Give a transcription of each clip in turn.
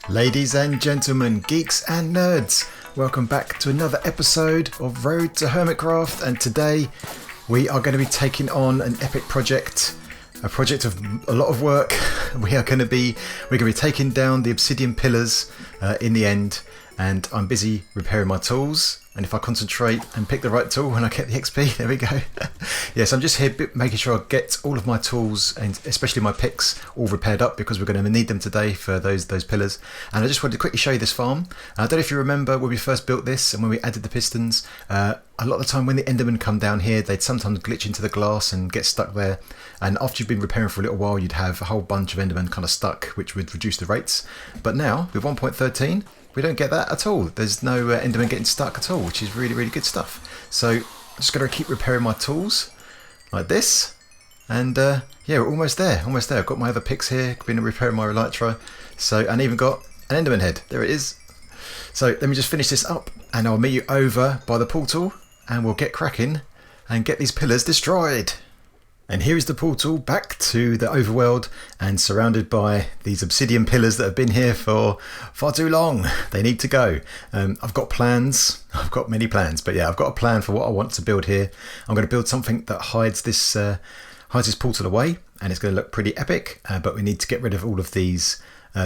Ladies and gentlemen, geeks and nerds, welcome back to another episode of Road to HermitCraft, and today we are going to be taking on an epic project, a project of a lot of work. We're going to be taking down the obsidian pillars in the end, and I'm busy repairing my tools. And if I concentrate and pick the right tool when I get the XP, there we go. Yes, I'm just here making sure I get all of my tools, and especially my picks, all repaired up, because we're going to need them today for those pillars. And I just wanted to quickly show you this farm. I don't know if you remember when we first built this and when we added the pistons. A lot of the time when the Endermen come down here, they'd sometimes glitch into the glass and get stuck there. And after you've been repairing for a little while, you'd have a whole bunch of Endermen kind of stuck, which would reduce the rates. But now, with 1.13, we don't get that at all. There's no Enderman getting stuck at all, which is really, really good stuff. So I'm just going to keep repairing my tools like this. And yeah, we're almost there, almost there. I've got my other picks here, been repairing my elytra. So, and even got an Enderman head. There it is. So let me just finish this up and I'll meet you over by the portal and we'll get cracking and get these pillars destroyed. And here is the portal back to the overworld, and surrounded by these obsidian pillars that have been here for far too long. They need to go. I've got plans. I've got many plans, but yeah, I've got a plan for what I want to build here. I'm going to build something that hides this portal away, and it's going to look pretty epic. But we need to get rid of all of these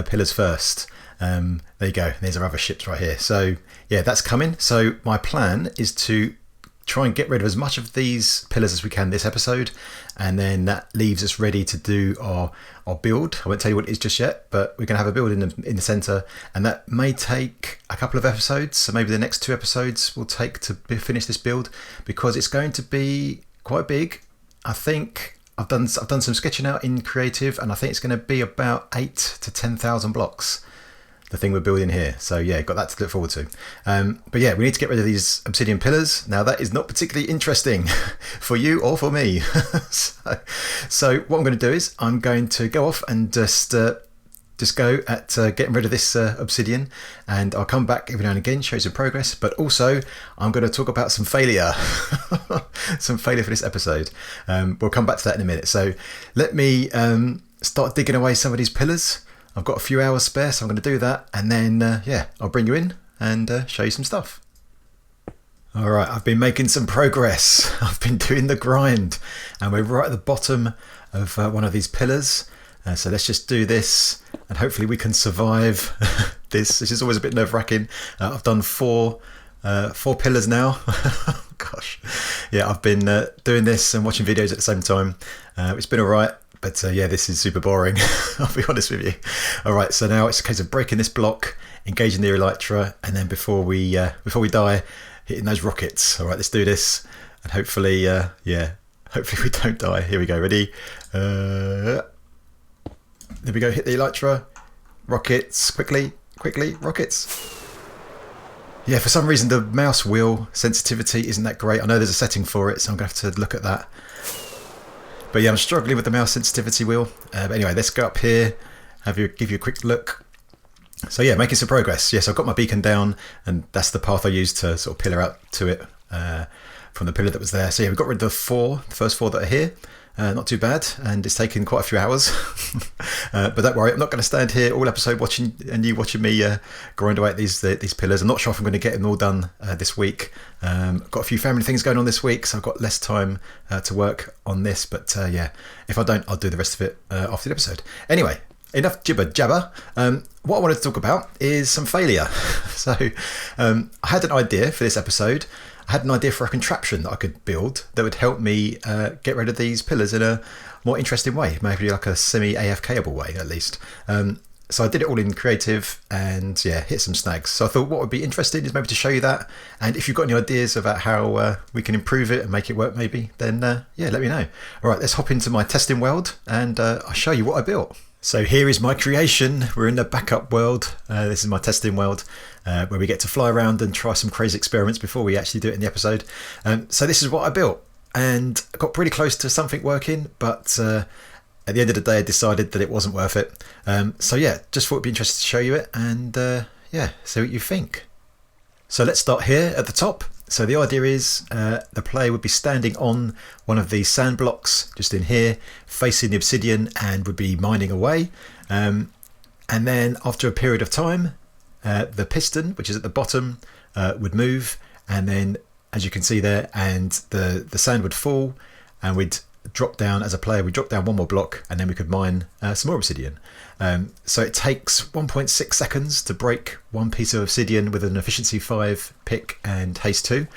pillars first. There you go. There's our other ships right here. So yeah, that's coming. So my plan is to try and get rid of as much of these pillars as we can this episode, and then that leaves us ready to do our build. I won't tell you what it is just yet, but we're going to have a build in the center, and that may take a couple of episodes. So maybe the next 2 episodes will take to finish this build, because it's going to be quite big. I think I've done some sketching out in creative, and I think it's going to be about 8,000 to 10,000 blocks, the thing we're building here. So yeah, got that to look forward to. But yeah, we need to get rid of these obsidian pillars. Now that is not particularly interesting for you or for me. So what I'm going to do is I'm going to go off and just go at getting rid of this obsidian, and I'll come back every now and again, show some progress, but also I'm going to talk about some failure. Some failure for this episode. We'll come back to that in a minute. So let me start digging away some of these pillars. I've got a few hours spare, so I'm going to do that, and then yeah, I'll bring you in and show you some stuff. Alright, I've been making some progress. I've been doing the grind, and we're right at the bottom of one of these pillars. So let's just do this, and hopefully we can survive this. This is always a bit nerve-wracking. I've done four pillars now. Gosh, yeah, I've been doing this and watching videos at the same time. It's been alright. But yeah, this is super boring. I'll be honest with you. All right, so now it's a case of breaking this block, engaging the elytra, and then before we die, hitting those rockets. All right, let's do this, and hopefully, yeah, hopefully we don't die. Here we go. Ready? There we go. Hit the elytra. Rockets. Quickly, rockets. Yeah, for some reason the mouse wheel sensitivity isn't that great. I know there's a setting for it, so I'm going to have to look at that. But yeah, I'm struggling with the mouse sensitivity wheel. But anyway, let's go up here, give you a quick look. So yeah, making some progress. Yes, I've got my beacon down, and that's the path I used to sort of pillar out to it from the pillar that was there. So yeah, we've got rid of the first four that are here. Not too bad, and it's taken quite a few hours. But don't worry, I'm not going to stand here all episode watching me grind away at these pillars. I'm not sure if I'm going to get them all done this week. I've got a few family things going on this week, so I've got less time to work on this. But yeah, if I don't, I'll do the rest of it after the episode. Anyway, enough jibber jabber. What I wanted to talk about is some failure. So I had an idea for this episode. I had an idea for a contraption that I could build that would help me get rid of these pillars in a more interesting way, maybe like a semi-AFK-able way at least. So I did it all in creative and yeah, hit some snags. So I thought what would be interesting is maybe to show you that, and if you've got any ideas about how we can improve it and make it work maybe, then yeah, let me know. Alright, let's hop into my testing world and I'll show you what I built. So here is my creation. We're in the backup world. This is my testing world, where we get to fly around and try some crazy experiments before we actually do it in the episode. So this is what I built, and I got pretty close to something working, but at the end of the day I decided that it wasn't worth it. So yeah, just thought it'd be interesting to show you it, and yeah, see what you think. So let's start here at the top. So the idea is the player would be standing on one of these sand blocks just in here, facing the obsidian, and would be mining away. And then after a period of time, the piston, which is at the bottom, would move, and then, as you can see there, and the sand would fall, and we'd drop down, as a player, we'd drop down one more block, and then we could mine some more obsidian. So it takes 1.6 seconds to break one piece of obsidian with an efficiency 5 pick and haste 2.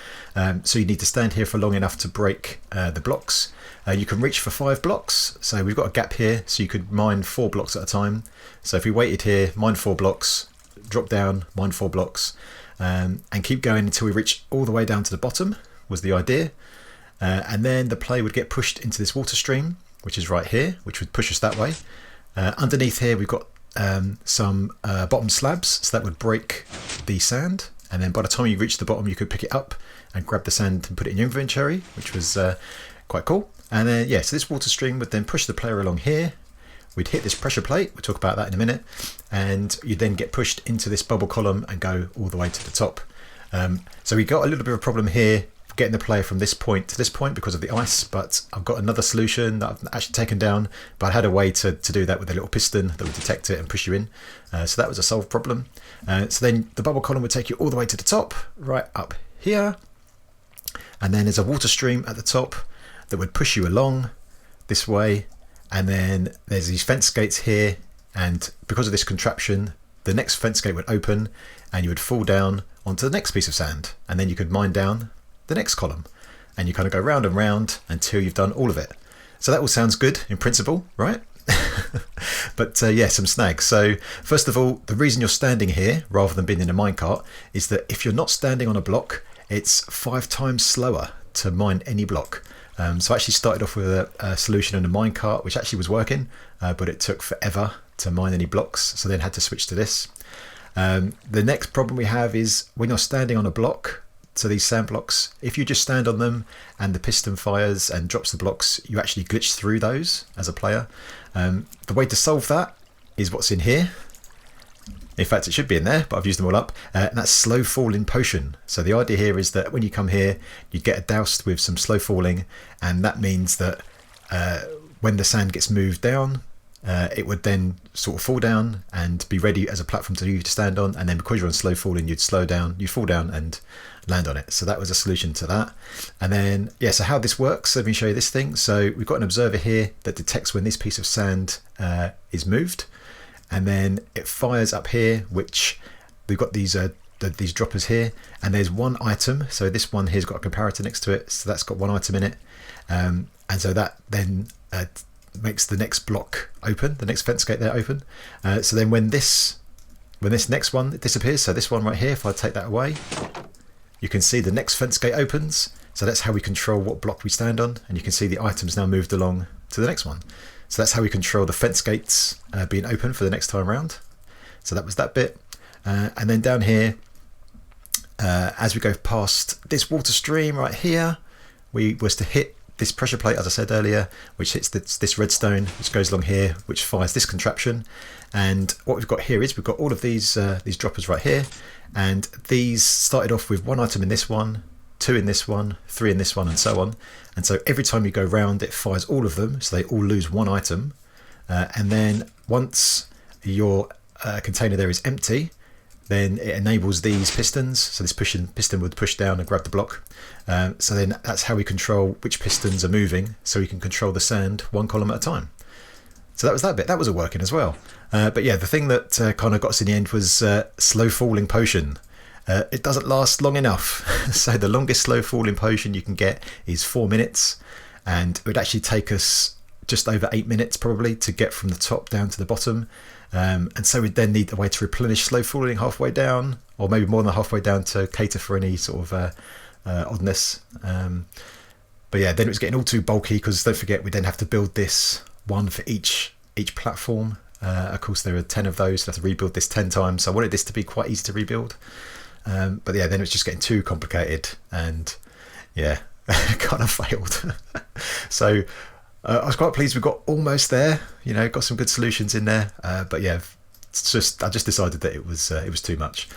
So you need to stand here for long enough to break the blocks. You can reach for 5 blocks, so we've got a gap here, so you could mine 4 blocks at a time. So if we waited here, mine 4 blocks, drop down, mine 4 blocks, and keep going until we reach all the way down to the bottom, was the idea. And then the player would get pushed into this water stream, which is right here, which would push us that way. Underneath here we've got some bottom slabs, so that would break the sand, and then by the time you reach the bottom you could pick it up and grab the sand and put it in your inventory, which was quite cool. And then yeah, so this water stream would then push the player along here. We'd hit this pressure plate, we'll talk about that in a minute, and you'd then get pushed into this bubble column and go all the way to the top. So we got a little bit of a problem here getting the player from this point to this point because of the ice, but I've got another solution that I've actually taken down, but I had a way to do that with a little piston that would detect it and push you in. So that was a solved problem. So then the bubble column would take you all the way to the top, right up here, and then there's a water stream at the top that would push you along this way, and then there's these fence gates here, and because of this contraption the next fence gate would open and you would fall down onto the next piece of sand, and then you could mine down the next column, and you kind of go round and round until you've done all of it. So that all sounds good in principle, right? But yeah, some snags. So first of all, the reason you're standing here rather than being in a minecart is that if you're not standing on a block, it's 5 times slower to mine any block. So I actually started off with a solution in a minecart which actually was working, but it took forever to mine any blocks, so then had to switch to this. The next problem we have is when you're standing on a block, so these sand blocks, if you just stand on them and the piston fires and drops the blocks, you actually glitch through those as a player. The way to solve that is what's in here. In fact, it should be in there, but I've used them all up. And that's slow falling potion. So the idea here is that when you come here, you get doused with some slow falling, and that means that when the sand gets moved down, it would then sort of fall down and be ready as a platform for you to stand on, and then because you're on slow falling, you'd slow down, you fall down and land on it. So that was a solution to that. And then yeah, so how this works, let me show you this thing. So we've got an observer here that detects when this piece of sand is moved, and then it fires up here, which we've got these droppers here, and there's one item. So this one here's got a comparator next to it, so that's got one item in it, and so that then makes the next block open, the next fence gate there open. So then when this next one disappears, so this one right here, if I take that away, you can see the next fence gate opens. So that's how we control what block we stand on, and you can see the items now moved along to the next one. So that's how we control the fence gates being open for the next time round. So that was that bit. And then down here, as we go past this water stream right here, we was to hit this pressure plate, as I said earlier, which hits this redstone, which goes along here, which fires this contraption. And what we've got here is we've got all of these droppers right here, and these started off with one item in this one, 2 in this one, 3 in this one, and so on. And so every time you go round, it fires all of them, so they all lose one item. And then once your container there is empty, then it enables these pistons. So this piston would push down and grab the block. So then that's how we control which pistons are moving, so we can control the sand one column at a time. So that was that bit. That was all working as well. But yeah, the thing that kind of got us in the end was slow falling potion. It doesn't last long enough. So the longest slow falling potion you can get is 4 minutes, and it would actually take us just over 8 minutes probably to get from the top down to the bottom. And so we'd then need a way to replenish slow falling halfway down, or maybe more than halfway down, to cater for any sort of oddness. But yeah, then it was getting all too bulky, because don't forget we then have to build this one for each platform. Of course there are 10 of those, so I have to rebuild this 10 times. So I wanted this to be quite easy to rebuild. But yeah, then it was just getting too complicated, and yeah, kind of failed. So I was quite pleased we got almost there, you know, got some good solutions in there. But yeah, I just decided that it was too much.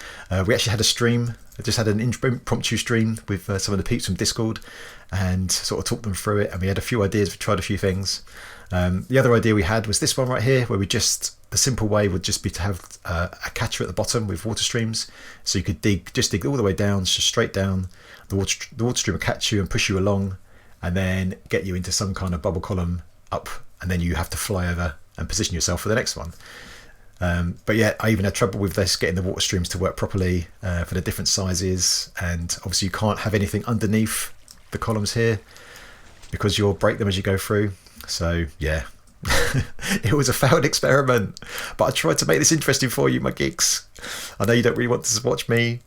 We actually had a stream. I just had an impromptu stream with some of the peeps from Discord, and sort of talked them through it, and we had a few ideas, we tried a few things. The other idea we had was this one right here, where we just, the simple way would just be to have a catcher at the bottom with water streams. So you could just dig all the way down, just straight down. The water stream will catch you and push you along, and then get you into some kind of bubble column up, and then you have to fly over and position yourself for the next one. But yeah, I even had trouble with this, getting the water streams to work properly for the different sizes, and obviously you can't have anything underneath the columns here because you'll break them as you go through. So yeah, it was a failed experiment, but I tried to make this interesting for you, my geeks. I know you don't really want to watch me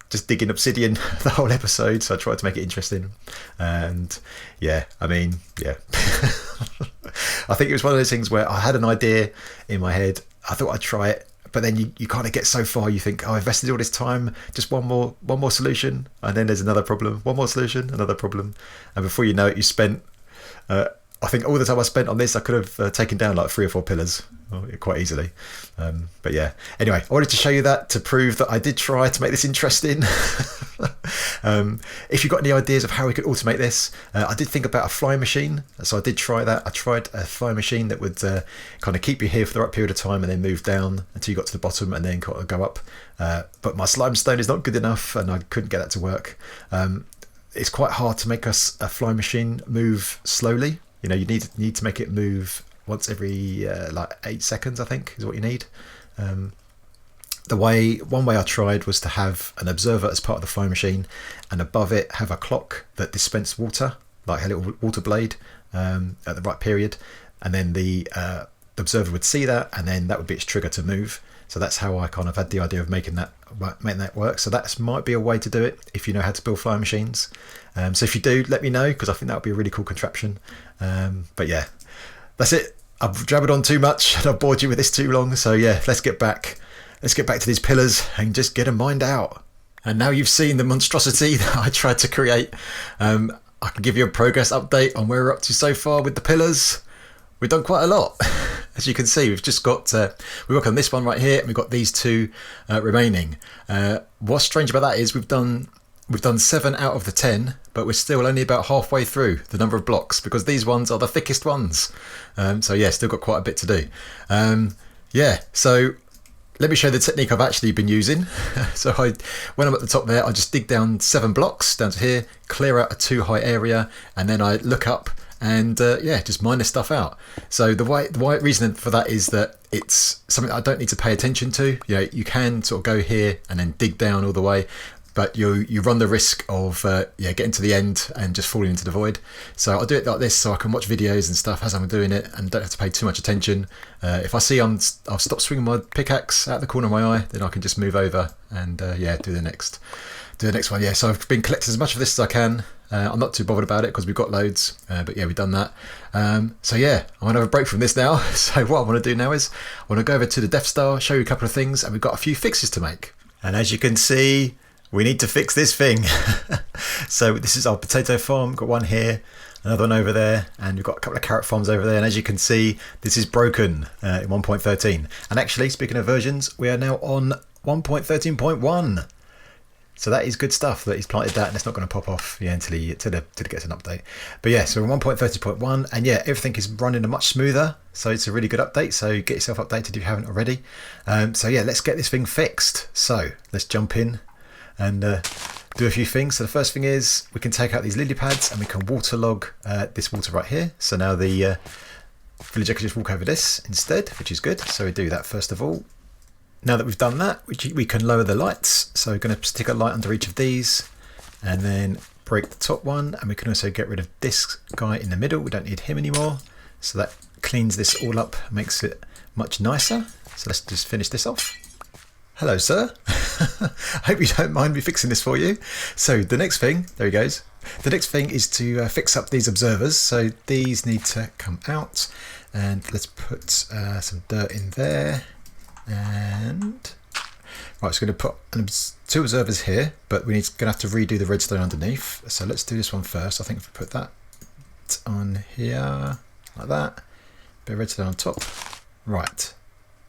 just digging obsidian the whole episode, so I tried to make it interesting. And yeah, I mean, yeah. I think it was one of those things where I had an idea in my head, I thought I'd try it, but then you kind of get so far, you think, oh, I invested all this time, just one more solution, and then there's another problem, one more solution, another problem, and before you know it, you spent I think all the time I spent on this, I could have taken down like 3 or 4 pillars quite easily. But yeah, anyway, I wanted to show you that to prove that I did try to make this interesting. If you've got any ideas of how we could automate this, I did think about a flying machine. So I did try that. I tried a flying machine that would kind of keep you here for the right period of time and then move down until you got to the bottom and then kind of go up. But my slime stone is not good enough and I couldn't get that to work. It's quite hard to make us a flying machine move slowly. You know, you need to make it move once every like 8 seconds, I think, is what you need. One way I tried was to have an observer as part of the flying machine, and above it have a clock that dispensed water, like a little water blade, at the right period, and then the observer would see that, and then that would be its trigger to move. So that's how I kind of had the idea of making that work. So that might be a way to do it if you know how to build flying machines. So if you do, let me know, because I think that would be a really cool contraption. But yeah, that's it. I've jabbered on too much and I've bored you with this too long. So yeah, let's get back to these pillars and just get them mined out. And now you've seen the monstrosity that I tried to create. I can give you a progress update on where we're up to so far with the pillars. We've done quite a lot. As you can see, we've just got, we work on this one right here, and we've got these 2 remaining. What's strange about that is we've done 7 out of the 10, but we're still only about halfway through the number of blocks, because these ones are the thickest ones. So yeah, still got quite a bit to do. Yeah, so let me show you the technique I've actually been using. So when I'm at the top there, I just dig down 7 blocks down to here, clear out a too high area, and then I look up and yeah, just mine this stuff out. So the reason for that is that it's something that I don't need to pay attention to. You know, you can sort of go here and then dig down all the way, but you run the risk of getting to the end and just falling into the void. So I'll do it like this so I can watch videos and stuff as I'm doing it and don't have to pay too much attention. If I see I've stopped swinging my pickaxe out the corner of my eye, then I can just move over and do the next one. Yeah, so I've been collecting as much of this as I can. I'm not too bothered about it because we've got loads, but yeah, we've done that. So yeah, I'm going to have a break from this now. So what I want to do now is I want to go over to the Death Star, show you a couple of things, and we've got a few fixes to make. And as you can see, we need to fix this thing. So this is our potato farm. We've got one here, another one over there, and we've got a couple of carrot farms over there. And as you can see, this is broken in 1.13. And actually, speaking of versions, we are now on 1.13.1. So that is good stuff that he's planted that, and it's not going to pop off until it gets an update. But yeah, so we're 1.30.1, and yeah, everything is running much smoother. So it's a really good update. So get yourself updated if you haven't already. So yeah, let's get this thing fixed. So let's jump in and do a few things. So the first thing is we can take out these lily pads and we can waterlog this water right here. So now the villager can just walk over this instead, which is good. So we do that first of all. Now that we've done that, we can lower the lights. So we're going to stick a light under each of these and then break the top one. And we can also get rid of this guy in the middle. We don't need him anymore. So that cleans this all up, makes it much nicer. So let's just finish this off. Hello, sir. I hope you don't mind me fixing this for you. So the next thing, there he goes. The next thing is to fix up these observers. So these need to come out, and let's put some dirt in there. And right, so we're going to put 2 observers here, but we're going to have to redo the redstone underneath. So let's do this one first. I think if we put that on here like that, bit of redstone on top. Right.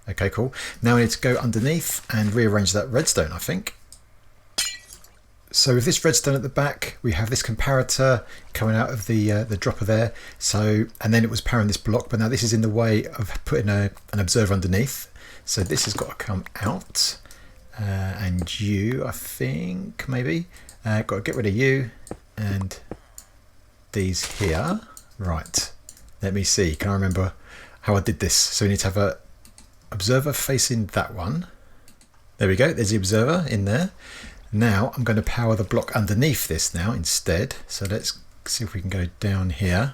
Okay, cool. Now we need to go underneath and rearrange that redstone, I think. So with this redstone at the back, we have this comparator coming out of the dropper there. So, and then it was powering this block, but now this is in the way of putting an observer underneath. So this has got to come out, and you, I think, maybe got to get rid of you and these here. Right. Let me see. Can I remember how I did this? So we need to have a observer facing that one. There we go. There's the observer in there. Now I'm going to power the block underneath this now instead. So let's see if we can go down here.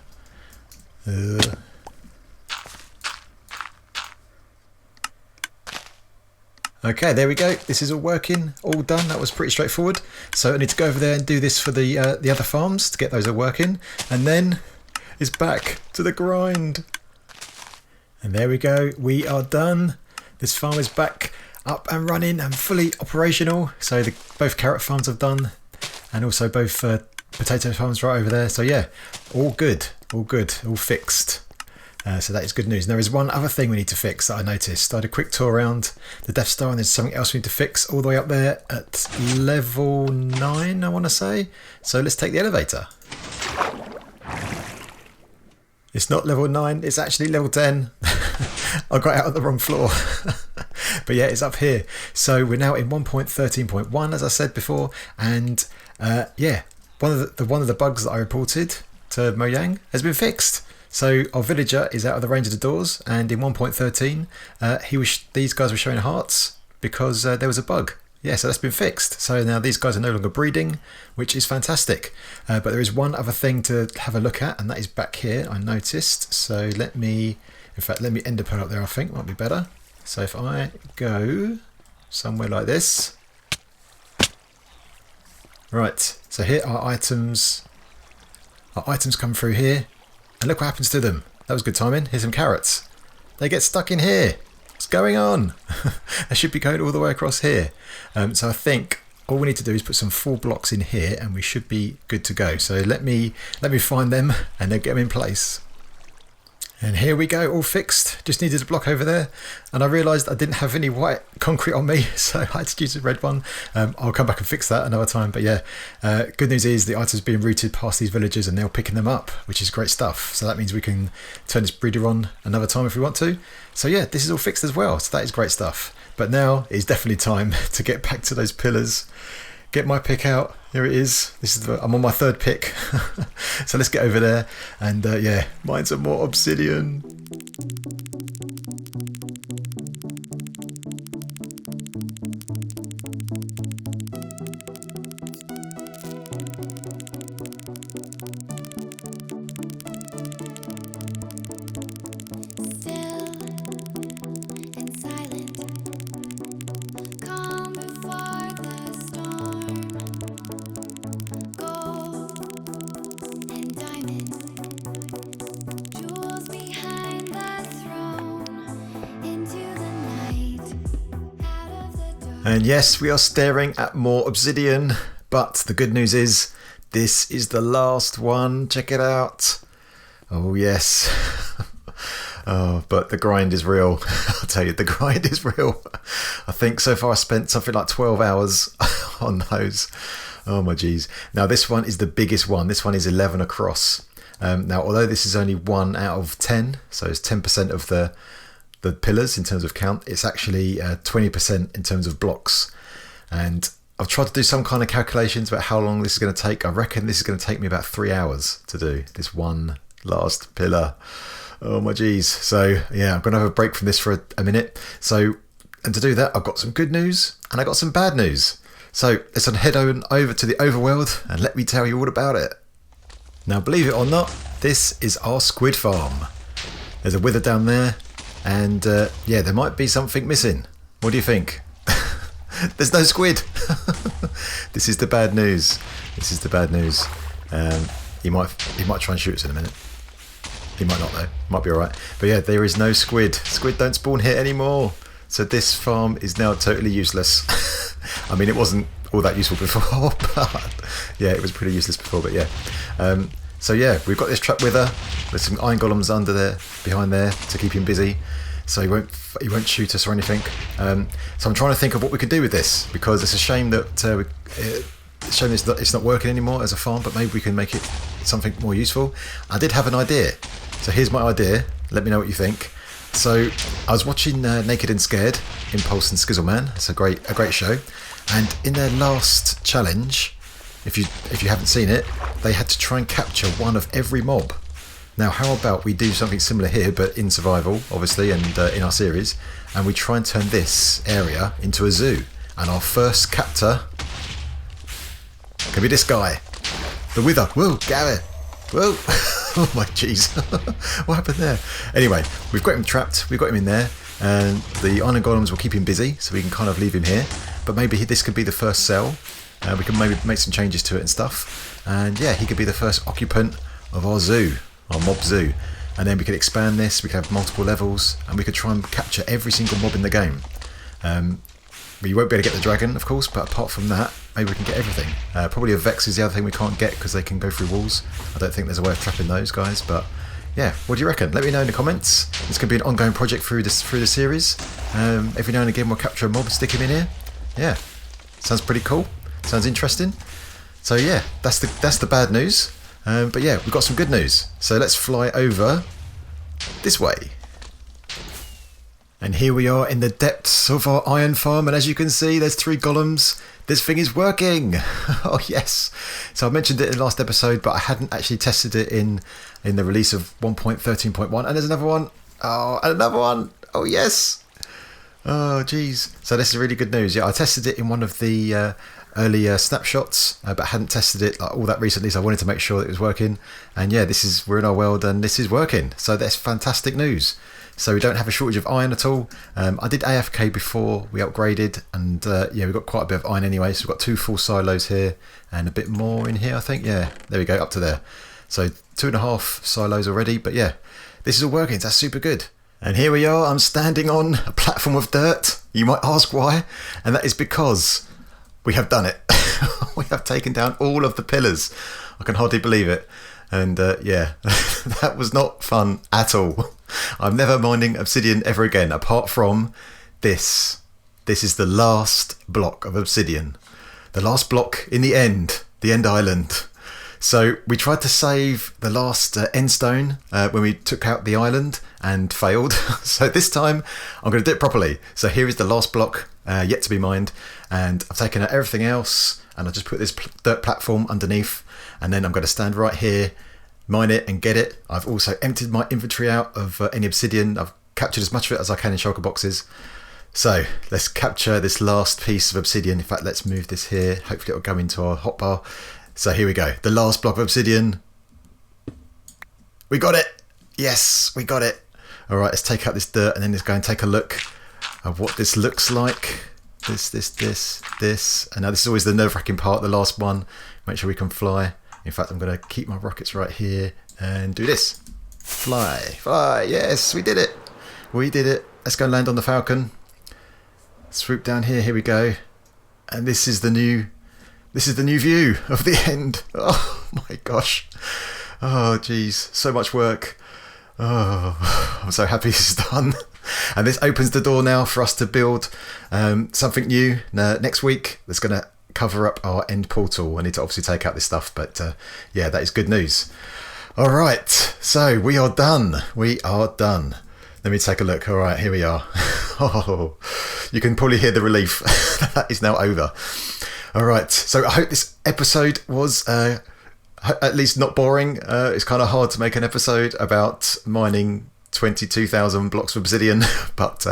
Okay, there we go. This is all working, all done. That was pretty straightforward. So I need to go over there and do this for the other farms to get those all working. And then it's back to the grind. And there we go. We are done. This farm is back up and running and fully operational. So both carrot farms have done, and also both potato farms right over there. So yeah, all good, all fixed. So that is good news. There is one other thing we need to fix that I noticed. I had a quick tour around the Death Star, and there's something else we need to fix all the way up there at level 9, I want to say. So let's take the elevator. It's not level 9, it's actually level 10. I got out on the wrong floor. But yeah, it's up here. So we're now in 1.13.1, as I said before. And yeah, one of the bugs that I reported to Mojang has been fixed. So our villager is out of the range of the doors, and in 1.13, these guys were showing hearts because there was a bug. Yeah, so that's been fixed. So now these guys are no longer breeding, which is fantastic. But there is one other thing to have a look at, and that is back here, I noticed. So let me ender pearl up there, I think, might be better. So if I go somewhere like this. Right, so here our items come through here. And look what happens to them. That was good timing. Here's some carrots. They get stuck in here. What's going on? They should be going all the way across here. So I think all we need to do is put some full blocks in here, and we should be good to go. So let me find them and then get them in place. And here we go, all fixed. Just needed a block over there, and I realised I didn't have any white concrete on me, so I had to use a red one. I'll come back and fix that another time. But yeah, good news is the items being routed past these villagers, and they're picking them up, which is great stuff. So that means we can turn this breeder on another time if we want to. So yeah, this is all fixed as well. So that is great stuff. But now it's definitely time to get back to those pillars. Get my pick out. Here it is. I'm on my third pick. So let's get over there and yeah, mine some more obsidian. And yes, we are staring at more obsidian, but the good news is this is the last one. Check it out. Oh yes. Oh, but the grind is real. I'll tell you, the grind is real. I think so far I spent something like 12 hours on those. Oh my geez. Now this one is the biggest one. This one is 11 across. Now, although this is only 1 out of 10, so it's 10% of the pillars in terms of count, it's actually 20% in terms of blocks. And I've tried to do some kind of calculations about how long this is going to take. I reckon this is going to take me about 3 hours to do this one last pillar. Oh my geez. So yeah, I'm going to have a break from this for a minute. So, and to do that, I've got some good news and I got some bad news. So let's head on over to the overworld and let me tell you all about it. Now, believe it or not, this is our squid farm. There's a wither down there. And yeah, there might be something missing. What do you think? There's no squid. This is the bad news. This is the bad news. He might try and shoot us in a minute. He might not though. Might be alright. But yeah, there is no squid. Squid don't spawn here anymore. So this farm is now totally useless. I mean, it wasn't all that useful before, but yeah, it was pretty useless before. But yeah. So yeah, we've got this trap wither. There's some iron golems under there, behind there, to keep him busy, so he won't shoot us or anything. So I'm trying to think of what we could do with this, because it's a shame that showing it's not working anymore as a farm, but maybe we can make it something more useful. I did have an idea. So here's my idea. Let me know what you think. So I was watching Naked and Scared, Impulse and Skizzleman. It's a great show. And in their last challenge, if you haven't seen it, they had to try and capture one of every mob. Now, how about we do something similar here, but in survival, obviously, and in our series, and we try and turn this area into a zoo. And our first captor can be this guy, the Wither. Whoa, Gary. Whoa. Oh my jeez. What happened there? Anyway, we've got him trapped. We've got him in there. And the iron golems will keep him busy, so we can kind of leave him here. But maybe this could be the first cell. We can maybe make some changes to it and stuff. And yeah, he could be the first occupant of our zoo, our mob zoo. And then we could expand this. We could have multiple levels. And we could try and capture every single mob in the game. You won't be able to get the dragon, of course, but apart from that, maybe we can get everything. Probably a Vex is the other thing we can't get because they can go through walls. I don't think there's a way of trapping those guys, but yeah, what do you reckon? Let me know in the comments. It's going to be an ongoing project through the series. Every now and again we'll capture a mob, stick him in here. Yeah, sounds pretty cool. Sounds interesting. So yeah, that's the bad news. But yeah, we've got some good news. So let's fly over this way. And here we are in the depths of our iron farm, and as you can see, there's 3 golems. This thing is working. Oh yes. So I mentioned it in the last episode, but I hadn't actually tested it in the release of 1.13.1. And there's another one. Oh, and another one. Oh yes. Oh geez. So this is really good news. Yeah, I tested it in one of the earlier snapshots, but hadn't tested it all that recently, so I wanted to make sure that it was working. And yeah, we're in our world, and this is working. So that's fantastic news. So we don't have a shortage of iron at all. I did AFK before we upgraded, and yeah, we've got quite a bit of iron anyway. So we've got 2 full silos here and a bit more in here, I think. Yeah, there we go, up to there. So 2.5 silos already, but yeah, this is all working. So that's super good. And here we are. I'm standing on a platform of dirt. You might ask why, and that is because we have done it. We have taken down all of the pillars. I can hardly believe it. And yeah, that was not fun at all. I'm never mining obsidian ever again, apart from this. This is the last block of obsidian. The last block in the end island. So we tried to save the last end stone when we took out the island and failed. So this time I'm going to do it properly. So here is the last block yet to be mined. And I've taken out everything else, and I've just put this dirt platform underneath. And then I'm going to stand right here, mine it and get it. I've also emptied my inventory out of any obsidian. I've captured as much of it as I can in shulker boxes. So let's capture this last piece of obsidian. In fact, let's move this here. Hopefully it'll go into our hotbar. So here we go. The last block of obsidian. We got it. Yes, we got it. All right, let's take out this dirt and then let's go and take a look at what this looks like. This. And now this is always the nerve-wracking part, the last one. Make sure we can fly. In fact, I'm going to keep my rockets right here and do this. Fly. Yes, we did it. We did it. Let's go and land on the Falcon. Swoop down here. Here we go. And this is the new view of the end. Oh my gosh. Oh geez, so much work. Oh, I'm so happy this is done. And this opens the door now for us to build something new next week that's going to cover up our end portal. I need to obviously take out this stuff, but yeah, that is good news. All right, so we are done. We are done. Let me take a look. All right, here we are. Oh, you can probably hear the relief. That is now over. All right, so I hope this episode was at least not boring. It's kind of hard to make an episode about mining 22,000 blocks of obsidian, but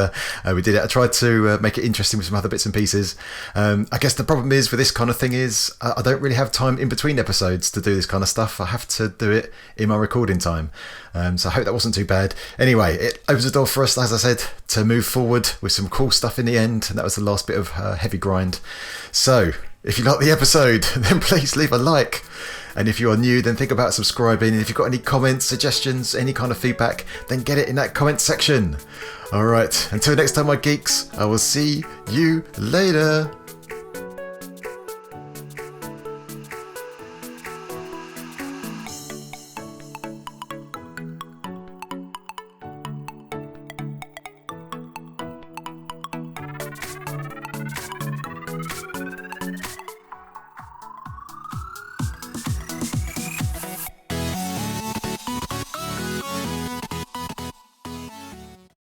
we did it. I tried to make it interesting with some other bits and pieces. I guess the problem is with this kind of thing is I don't really have time in between episodes to do this kind of stuff. I have to do it in my recording time. So I hope that wasn't too bad. Anyway, it opens the door for us, as I said, to move forward with some cool stuff in the end. And that was the last bit of heavy grind. So if you like the episode, then please leave a like. And if you are new, then think about subscribing. And if you've got any comments, suggestions, any kind of feedback, then get it in that comment section. All right, until next time, my geeks, I will see you later.